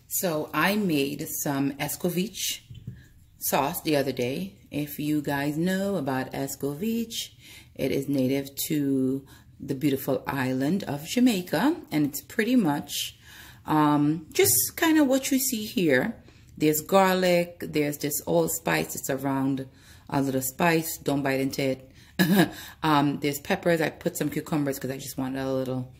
So I made some Escovitch sauce the other day. If you guys know about Escovitch, it is native to the beautiful island of Jamaica, and it's pretty much just kind of what you see here. There's garlic, there's this allspice, it's around a little spice, don't bite into it. There's peppers. I put some cucumbers because I just wanted a little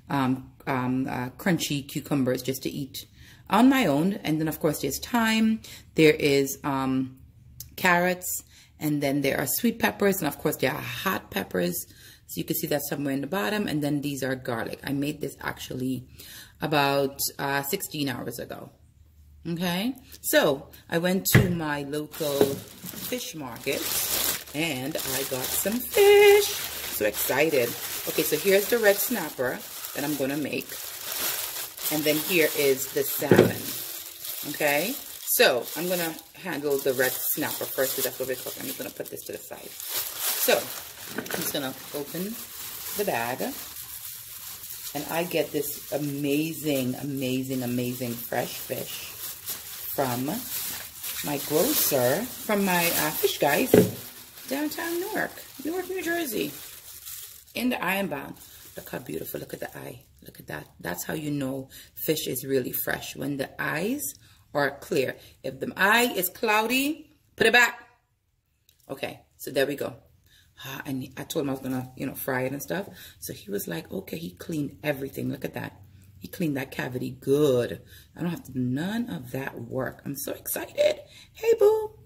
crunchy cucumbers just to eat on my own. And then of course there's thyme, there is carrots, and then there are sweet peppers, and of course there are hot peppers, so you can see that somewhere in the bottom. And then these are garlic. I made this actually about 16 hours ago. Okay, so I went to my local fish market and I got some fish. So excited. Okay, so here's the red snapper that I'm gonna make, and then here is the salmon. Okay, so I'm gonna handle the red snapper first because that's what we're cooking. I'm just gonna put this to the side. So I'm just gonna open the bag, and I get this amazing fresh fish from my grocer, from my fish guys, downtown Newark, New Jersey, in the Ironbound. Look how beautiful, look at the eye, look at that. That's how you know fish is really fresh, when the eyes are clear. If the eye is cloudy, put it back. Okay, so there we go. And I told him I was gonna, fry it and stuff. So he was like, okay, he cleaned everything. Look at that. He cleaned that cavity good. I don't have to do none of that work. I'm so excited. Hey, boo.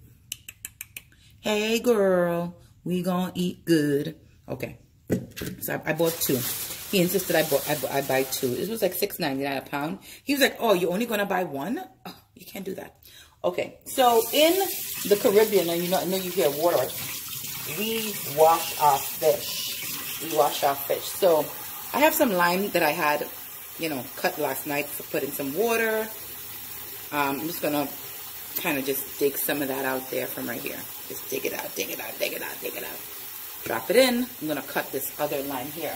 Hey, girl. We gonna eat good. Okay. So I bought two. He insisted I buy two. This was like $6.99 a pound. He was like, oh, you're only gonna buy one? Oh, you can't do that. Okay. So in the Caribbean, and I know you hear water, we wash our fish. We wash our fish. So I have some lime that I had, cut last night to put in some water. I'm just gonna kind of just dig some of that out there from right here. Just dig it out, dig it out, dig it out, dig it out. Drop it in. I'm gonna cut this other lime here.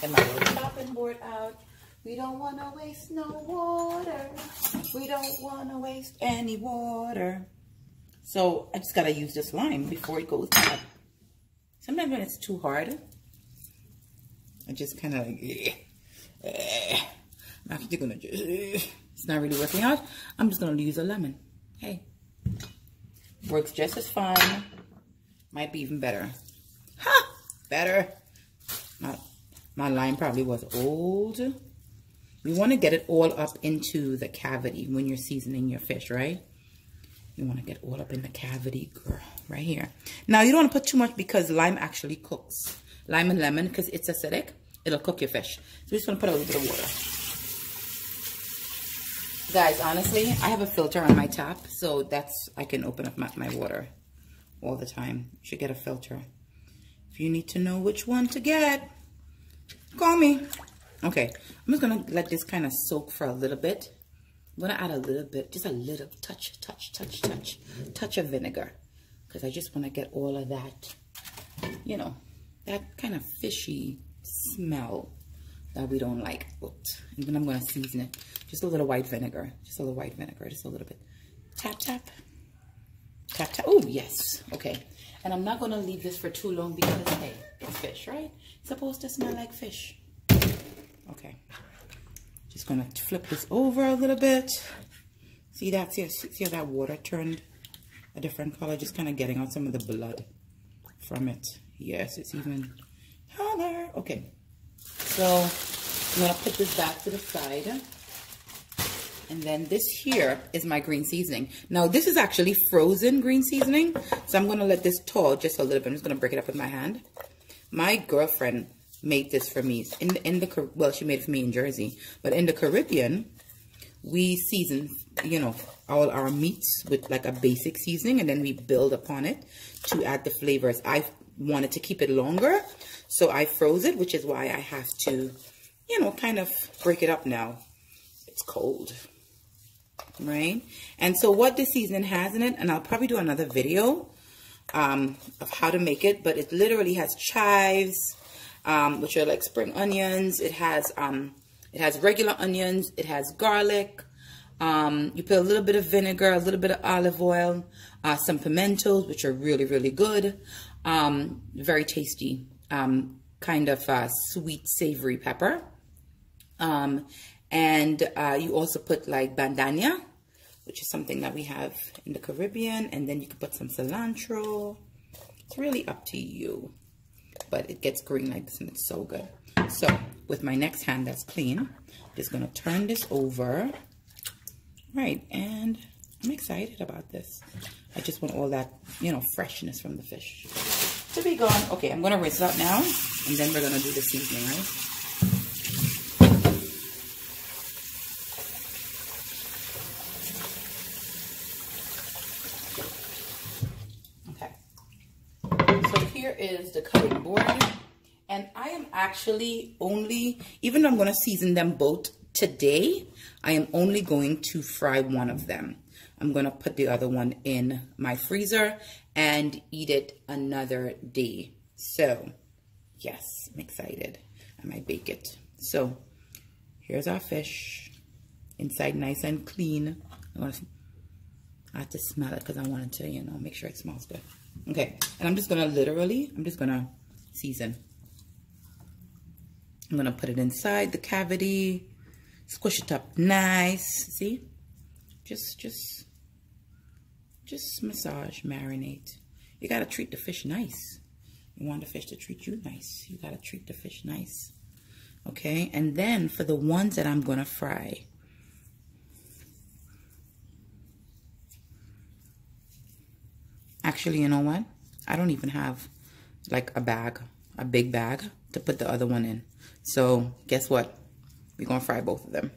Get my little chopping board out. We don't wanna waste no water. We don't wanna waste any water. So I just gotta use this lime before it goes bad. Sometimes when it's too hard, I just kind of, after gonna just, it's not really working out, I'm just gonna use a lemon. Hey, works just as fine, might be even better. Ha! Better. My lime probably was old. We want to get it all up into the cavity when you're seasoning your fish, right? You want to get all up in the cavity, girl, right here. Now, you don't want to put too much because lime actually cooks. Lime and lemon, because it's acidic, it'll cook your fish. So we're just going to put a little bit of water. Guys, honestly, I have a filter on my tap, so I can open up my water all the time. You should get a filter. If you need to know which one to get, call me. Okay, I'm just going to let this kind of soak for a little bit. I'm going to add a little bit, just a little touch of vinegar, because I just want to get all of that, that kind of fishy smell that we don't like. And then I'm going to season it. Just a little white vinegar, just a little white vinegar, just a little bit. Tap, tap, tap, tap. Oh, yes. Okay. And I'm not going to leave this for too long because, hey, it's fish, right? It's supposed to smell like fish. Okay. Just gonna flip this over a little bit. See that? See how that water turned a different color? Just kind of getting out some of the blood from it. Yes, it's even color. Okay. So I'm gonna put this back to the side. And then this here is my green seasoning. Now this is actually frozen green seasoning. So I'm gonna let this thaw just a little bit. I'm just gonna break it up with my hand. My girlfriend made this for me well, she made it for me in Jersey, but in the Caribbean we season all our meats with like a basic seasoning, and then we build upon it to add the flavors. I wanted to keep it longer, so I froze it, which is why I have to kind of break it up now. It's cold, right? And so what this seasoning has in it, and I'll probably do another video of how to make it, but it literally has chives, which are like spring onions. It has It has regular onions. It has garlic. You put a little bit of vinegar, a little bit of olive oil, some pimentos, which are really, really good. Very tasty, kind of sweet, savory pepper. And you also put like bandana, which is something that we have in the Caribbean. And then you can put some cilantro. It's really up to you. But it gets green like this and it's so good. So with my next hand that's clean, I'm just going to turn this over. Right, and I'm excited about this. I just want all that, you know, freshness from the fish to be gone. Okay, I'm going to rinse it out now, and then we're going to do the seasoning, right? Okay. So here is the cutting board. And I am actually only, even though I'm going to season them both today, I am only going to fry one of them. I'm going to put the other one in my freezer and eat it another day. So, yes, I'm excited. I might bake it. So, here's our fish. Inside nice and clean. I have to smell it because I wanted to, you know, make sure it smells good. Okay, and I'm just going to season. I'm going to put it inside the cavity. Squish it up nice. See? Just massage, marinate. You got to treat the fish nice. You want the fish to treat you nice. You got to treat the fish nice. Okay? And then for the ones that I'm going to fry, actually, you know what? I don't even have like a big bag to put the other one in. So guess what? We're going to fry both of them.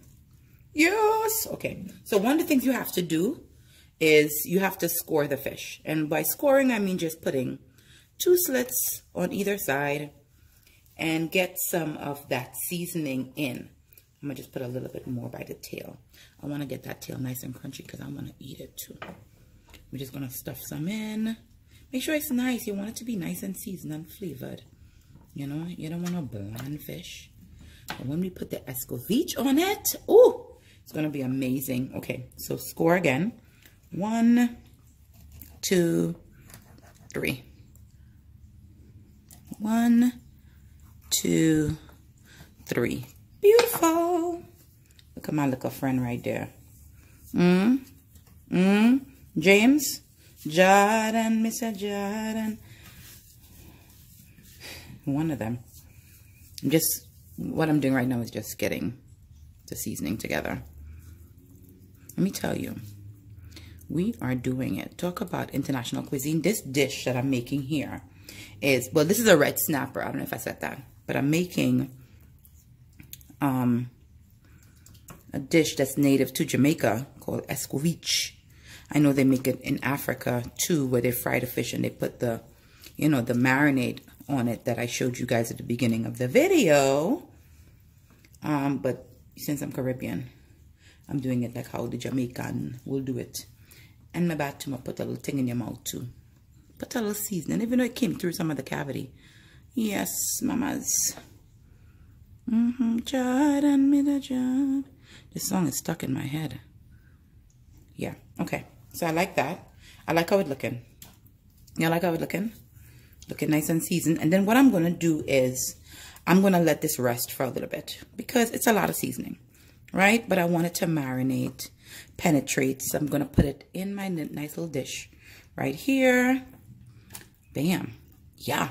Yes. Okay. So one of the things you have to do is you have to score the fish. And by scoring, I mean just putting 2 slits on either side and get some of that seasoning in. I'm going to just put a little bit more by the tail. I want to get that tail nice and crunchy because I want to eat it too. We're just going to stuff some in. Make sure it's nice. You want it to be nice and seasoned and flavored. You know, you don't want a bland fish. But when we put the Escovitch on it, oh, it's going to be amazing. Okay, so score again. 1, 2, 3. 1, 2, 3. Beautiful. Look at my little friend right there. James, Jordan, Mr. Jordan. One of them. What I'm doing right now is just getting the seasoning together. Let me tell you, we are doing it. Talk about international cuisine. This dish that I'm making here is, well, this is a red snapper. I don't know if I said that, but I'm making a dish that's native to Jamaica called Escovitch. I know they make it in Africa too, where they fry the fish and they put the, you know, the marinade on it that I showed you guys at the beginning of the video. But since I'm Caribbean, I'm doing it like how the Jamaican will do it. And my bad too, I put a little thing in your mouth too. Put a little seasoning, even though it came through some of the cavity. Yes, mamas. Jordan, me the Jordan. This song is stuck in my head. Yeah, okay. So I like that. I like how it's looking. You like how it's looking? Looking nice and seasoned. And then what I'm going to do is I'm going to let this rest for a little bit because it's a lot of seasoning, right? But I want it to marinate, penetrate. So I'm going to put it in my nice little dish right here. Bam. Yeah.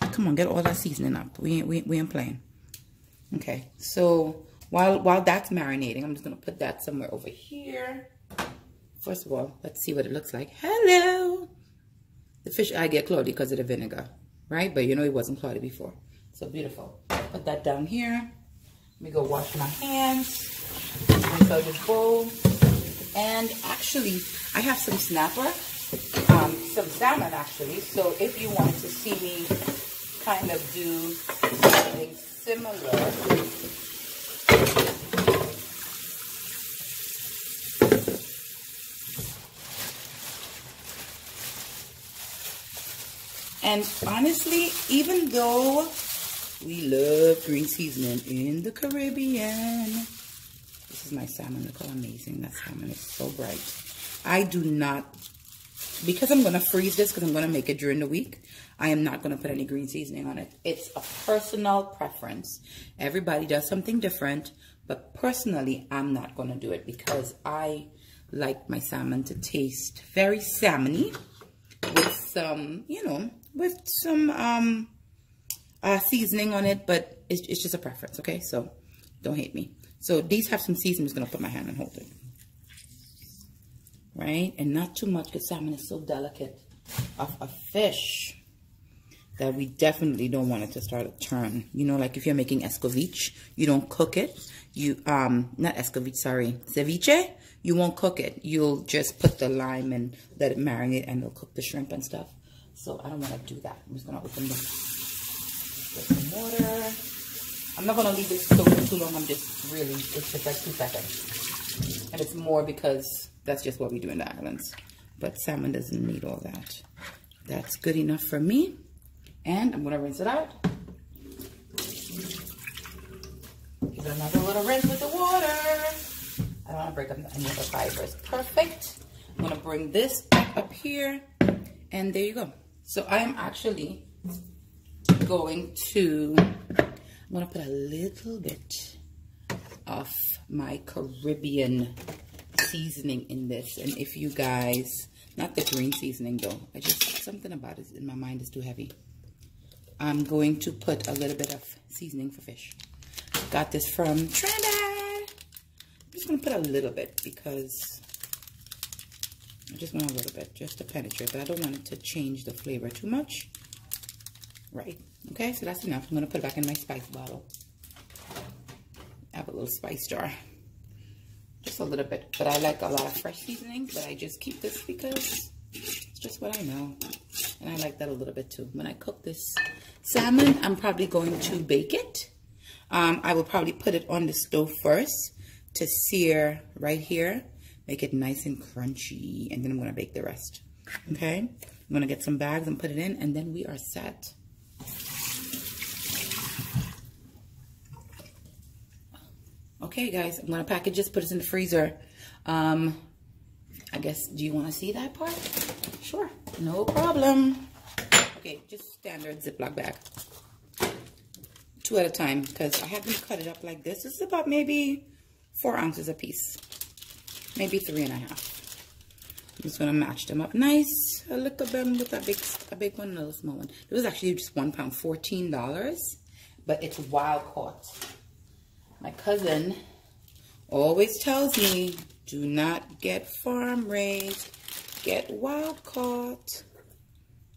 Come on, get all that seasoning up. We ain't playing. Okay. So while that's marinating, I'm just going to put that somewhere over here. First of all, let's see what it looks like. Hello. The fish eye get cloudy because of the vinegar, right? But you know it wasn't cloudy before. So beautiful. Put that down here. Let me go wash my hands. Rinse out this bowl. And actually, I have some snapper, some salmon actually. So if you want to see me kind of do something similar, and honestly, even though We love green seasoning in the Caribbean. This is my salmon. Look how amazing that salmon is. So bright. I do not, because I'm going to freeze this because I'm going to make it during the week, I am not going to put any green seasoning on it. It's a personal preference. Everybody does something different, but personally, I'm not going to do it because I like my salmon to taste very salmony with some, you know, with some seasoning on it, but it's just a preference, okay? So don't hate me. So these have some seasoning. I'm just going to put my hand and hold it. Right? And not too much because salmon is so delicate of a fish that we definitely don't want it to start to turn. You know, like if you're making escovitch, you don't cook it. You, not escovitch, sorry, ceviche, you won't cook it. You'll just put the lime and let it marinate and it'll cook the shrimp and stuff. So I don't want to do that. I'm just going to open the water. I'm not going to leave this soak for too long. I'm just really, it's just like 2 seconds. And it's more because that's just what we do in the islands. But salmon doesn't need all that. That's good enough for me. And I'm going to rinse it out. Give it another little rinse with the water. I don't want to break up any of the fibers. Perfect. I'm going to bring this up here. And there you go. So I am actually going to... I'm going to put a little bit of my Caribbean seasoning in this. And if you guys, not the green seasoning though, I just, something about it in my mind is too heavy. I'm going to put a little bit of seasoning for fish. Got this from Trinidad. I'm just going to put a little bit because I just want a little bit just to penetrate, but I don't want it to change the flavor too much. Right. Okay, so that's enough. I'm going to put it back in my spice bottle. I have a little spice jar. Just a little bit. But I like a lot of fresh seasonings, but I just keep this because it's just what I know. And I like that a little bit too. When I cook this salmon, I'm probably going to bake it. I will probably put it on the stove first to sear right here. Make it nice and crunchy. And then I'm going to bake the rest. Okay? I'm going to get some bags and put it in. And then we are set. Okay, guys, I'm going to package this, put this in the freezer. I guess, do you want to see that part? Sure, no problem. Okay, just standard Ziploc bag. 2 at a time, because I have them cut it up like this. This is about maybe 4 ounces a piece. Maybe 3.5. I'm just going to match them up nice. A little bit with a big one and a little small one. It was actually just £1, $14, but it's wild caught. My cousin always tells me, do not get farm raised, get wild caught.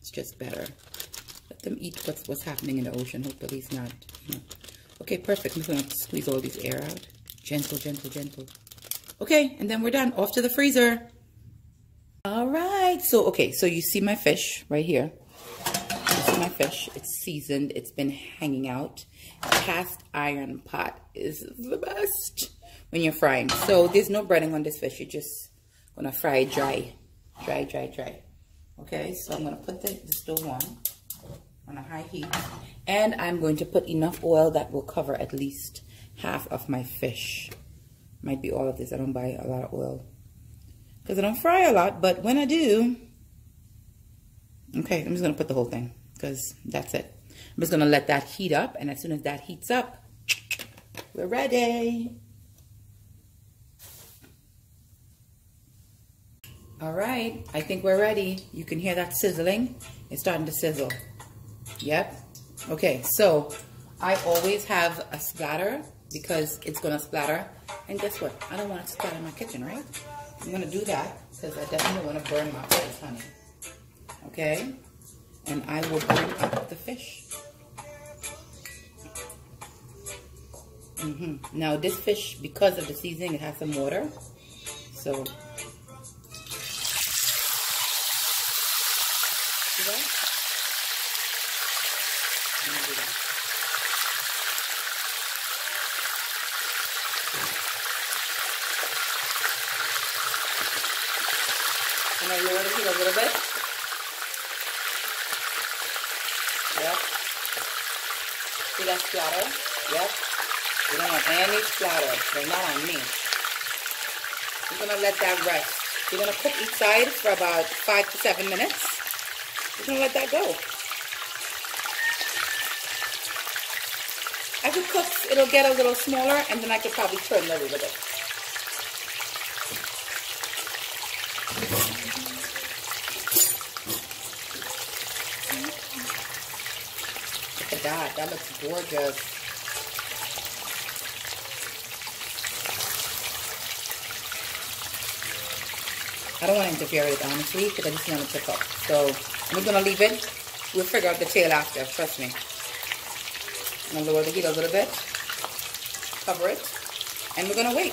It's just better. Let them eat what's happening in the ocean. Hopefully it's not, you know. Okay, perfect. I'm just going to squeeze all this air out. Gentle, gentle, gentle. Okay, and then we're done. Off to the freezer. All right. So, okay, so you see my fish right here. This is my fish. It's seasoned. It's been hanging out. Cast iron pot is the best when you're frying. So there's no breading on this fish. You're just going to fry it dry. Dry, dry, dry. Okay, so I'm going to put the stove on a high heat. And I'm going to put enough oil that will cover at least half of my fish. Might be all of this. I don't buy a lot of oil because I don't fry a lot. But when I do, okay, I'm just going to put the whole thing because that's it. I'm just going to let that heat up. And as soon as that heats up, we're ready. All right. I think we're ready. You can hear that sizzling. It's starting to sizzle. Yep. Okay. So I always have a splatter because it's going to splatter. And guess what? I don't want it to splatter in my kitchen, right? I'm going to do that because I definitely want to burn my face, honey. Okay. And I will bring up the fish. Now this fish, because of the seasoning, it has some water. So, see that? I'm gonna do that. And I lower the heat a little bit. Yep. See that splatter. Yep. We don't want any splatter. They're not on me. We're going to let that rest. We're going to cook each side for about 5 to 7 minutes. We're going to let that go. As it cooks, it'll get a little smaller, and then I could probably turn it a little bit. Look at that. That looks gorgeous. I don't want to interfere with it, honestly, because I just want it to cook. So I'm going to leave it. We'll figure out the tail after, trust me. I'm going to lower the heat a little bit, cover it, and we're going to wait.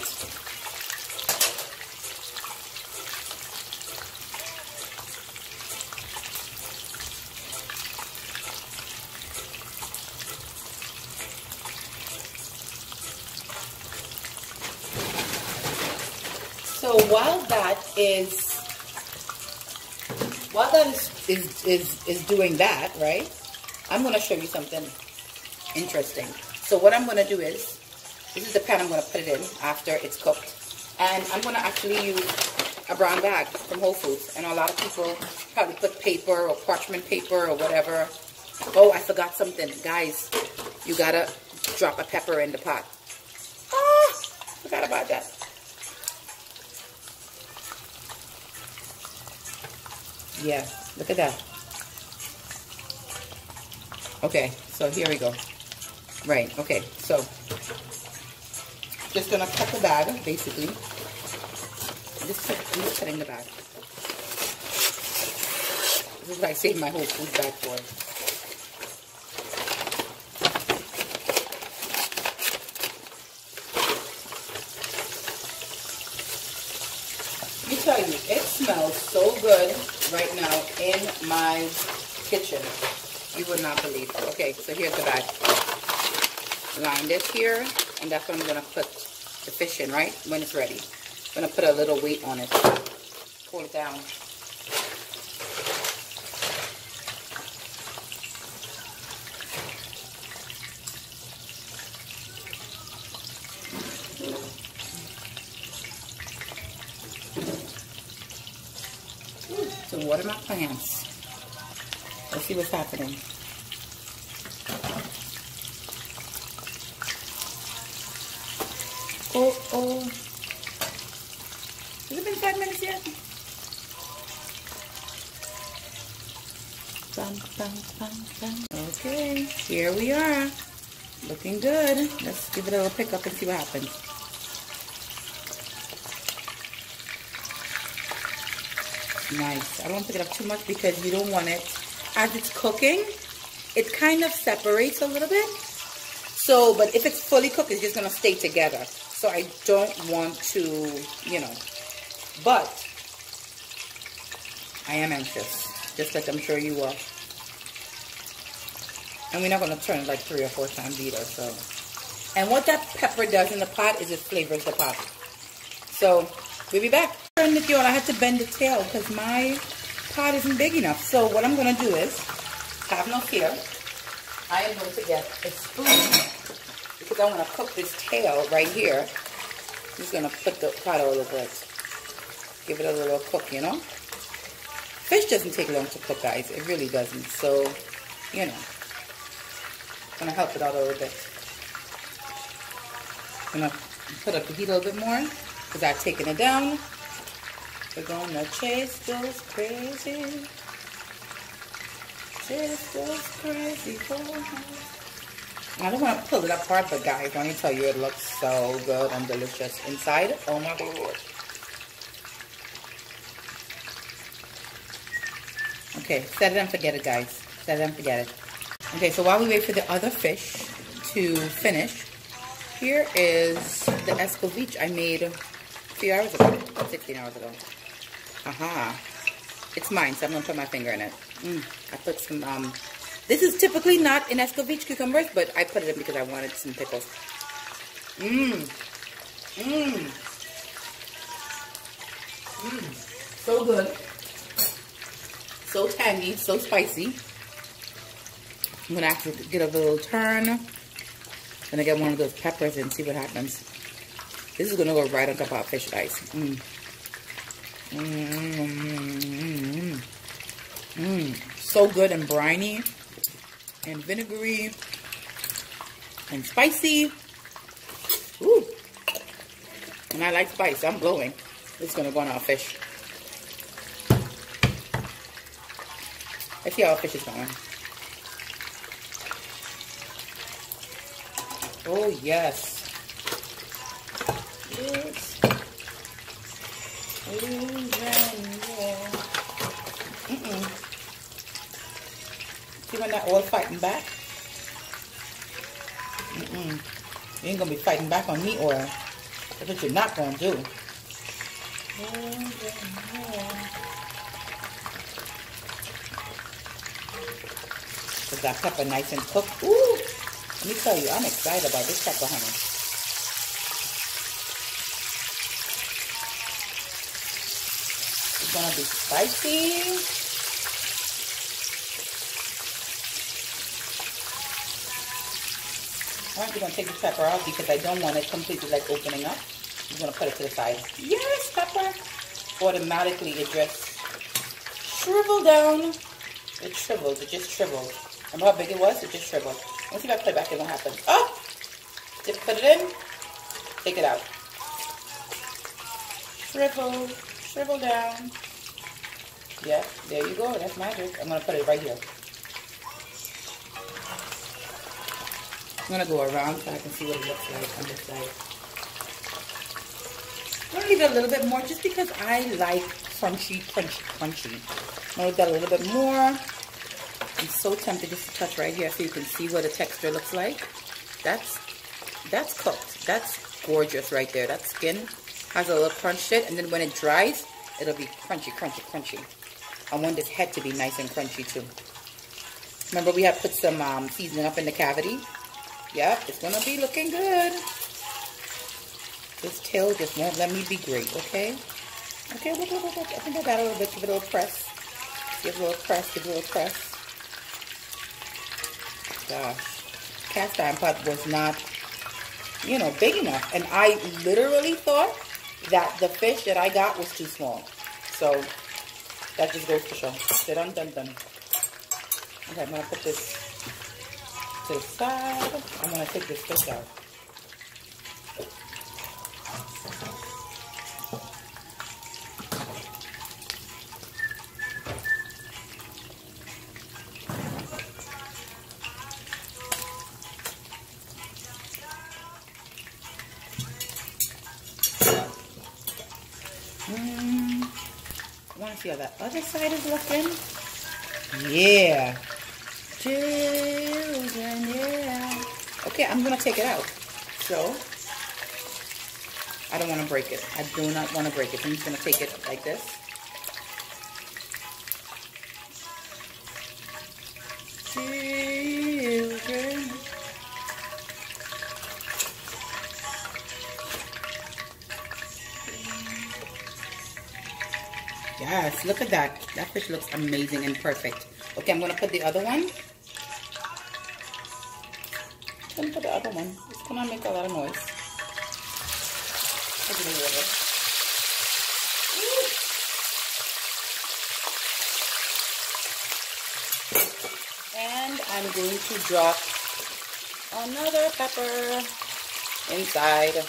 So while that is doing that, right, I'm going to show you something interesting. So what I'm going to do is, this is the pan I'm going to put it in after it's cooked. And I'm going to actually use a brown bag from Whole Foods. And a lot of people probably put paper or parchment paper or whatever. Oh, I forgot something. Guys, you got to drop a pepper in the pot. Ah, forgot about that. Yeah, look at that. Okay, so here we go. Right, okay, so just gonna cut the bag, basically. I'm just cutting the bag. This is what I saved my Whole Foods bag for. Let me tell you, it smells so good right now in my kitchen. You would not believe it. Okay, so here's the bag. Line this here, and that's what I'm gonna put the fish in, right? When it's ready. I'm gonna put a little weight on it. Pull it down. So water my plants. Let's see what's happening. Oh. Has it been 5 minutes yet? Okay, here we are. Looking good. Let's give it a little pick up and see what happens. Nice. I don't want to pick it up too much because you don't want it. As it's cooking, it kind of separates a little bit. So, but if it's fully cooked, it's just going to stay together. So I don't want to, you know, but I am anxious, just like I'm sure you will. And we're not going to turn it like 3 or 4 times either, so. And what that pepper does in the pot is it flavors the pot. So, we'll be back. Turn it on. I had to bend the tail because my pot isn't big enough. So what I'm going to do is, have no fear, I am going to get a spoon. Because I want to cook this tail right here. I'm just going to put the pot all over it. Give it a little cook, you know. Fish doesn't take long to cook, guys. It really doesn't. So, you know. I'm going to help it out a little bit. I'm going to put up the heat a little bit more. Because I've taken it down. We're going to chase those crazy. Chase those crazy boys. I don't want to pull it apart, but guys, let me tell you, it looks so good and delicious inside. Oh my Lord. Okay, set it and forget it, guys. Set it and forget it. Okay, so while we wait for the other fish to finish, here is the Escovitch I made a few hours ago, 16 hours ago. Aha. It's mine, so I'm going to put my finger in it. I put some, this is typically not in Escovitch cucumbers, but I put it in because I wanted some pickles. So good. So tangy, so spicy. I'm going to actually get a little turn. Gonna get one of those peppers and see what happens. This is gonna go right on top of our fish guys. So good and briny and vinegary and spicy. Ooh. And I like spice. I'm glowing. It's gonna go on our fish. Let's see how our fish is going. Oh yes. Yes. Oh yeah. See when that oil fighting back? You ain't gonna be fighting back on me, oil. That's what you're not gonna do. Is that pepper nice and cooked? Ooh! Let me tell you, I'm excited about this pepper, honey. It's gonna be spicy. I'm actually gonna take the pepper out because I don't want it completely like opening up. I'm gonna put it to the side. Yes, pepper. Automatically, it just shriveled down. It shriveled. It just shriveled. Remember how big it was? It just shriveled. Let's see if I put it back in. What happens? Oh! Just put it in. Take it out. Shrivel. Shrivel down. Yeah, there you go. That's magic. I'm going to put it right here. I'm going to go around so I can see what it looks like on this side. I'm going to leave it a little bit more just because I like crunchy. I'm going to do a little bit more. I'm so tempted just to touch right here so you can see what the texture looks like. That's cooked. That's gorgeous right there. That skin has a little crunch to it, and then when it dries, it'll be crunchy. I want this head to be nice and crunchy too. Remember we have put some seasoning up in the cavity? Yep, it's gonna be looking good. This tail just won't let me be great, okay? Okay, look. I think I got a little bit. Give it a little press. Give it a little press. Gosh, cast iron pot was not, big enough. And I literally thought that the fish that I got was too small. So, that just goes to show. Done. Okay, I'm going to put this to the side. I'm going to take this fish out. I want to see how that other side is looking. Yeah. Children, yeah. Okay, I'm going to take it out. So, I don't want to break it. I do not want to break it. I'm just going to take it like this. Children. Yes, look at that. That fish looks amazing and perfect. Okay, I'm going to put the other one. I'm going to put the other one. It's going to make a lot of noise. Put it in the water. And I'm going to drop another pepper inside. It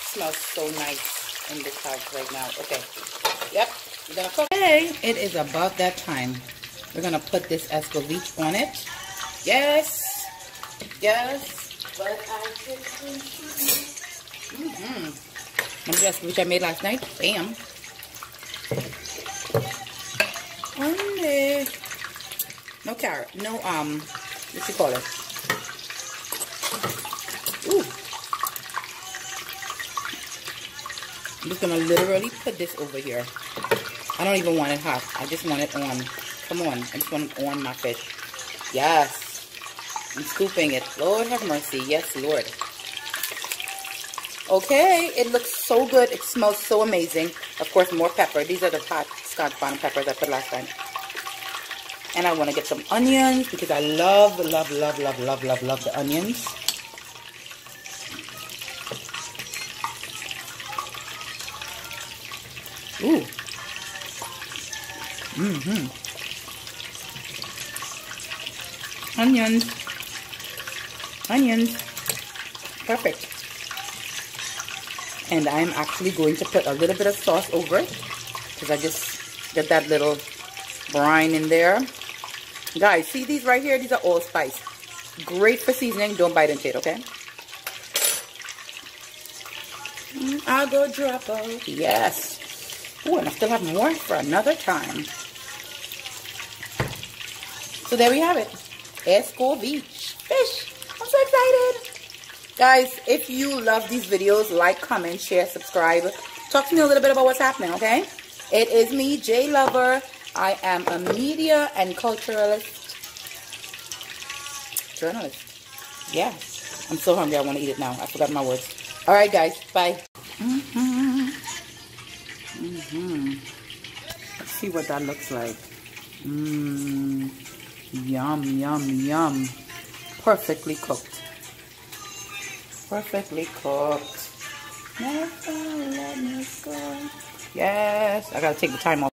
smells so nice in this house right now. Okay. Yep. We're gonna cook. Okay. It is about that time. We're gonna put this Escovitch on it. Yes. But I just remember the Escovitch I made last night? Bam. No carrot. No what you call it? Ooh. I'm just gonna literally put this over here. I don't even want it hot. I just want it on. Come on. I just want it on my fish. Yes. I'm scooping it. Lord have mercy. Yes, Lord. Okay. It looks so good. It smells so amazing. Of course, more pepper. These are the hot Scotch bonnet peppers I put last time. And I want to get some onions because I love the onions. Ooh. Onions. Perfect. And I'm actually going to put a little bit of sauce over it because I just get that little brine in there. Guys, see these right here? These are allspice. Great for seasoning. Don't bite into it, okay? I'll go drop out. Yes. Oh, and I still have more for another time. So there we have it. Escovitch fish. I'm so excited. Guys, if you love these videos, like, comment, share, subscribe. Talk to me a little bit about what's happening, okay? It is me, J Lover. I am a media and culturalist. Journalist. Yeah. I'm so hungry. I want to eat it now. I forgot my words. All right, guys. Bye. Let's see what that looks like. Yum, yum, yum. Perfectly cooked. Perfectly cooked. Never let me go. Yes. I gotta take the time off.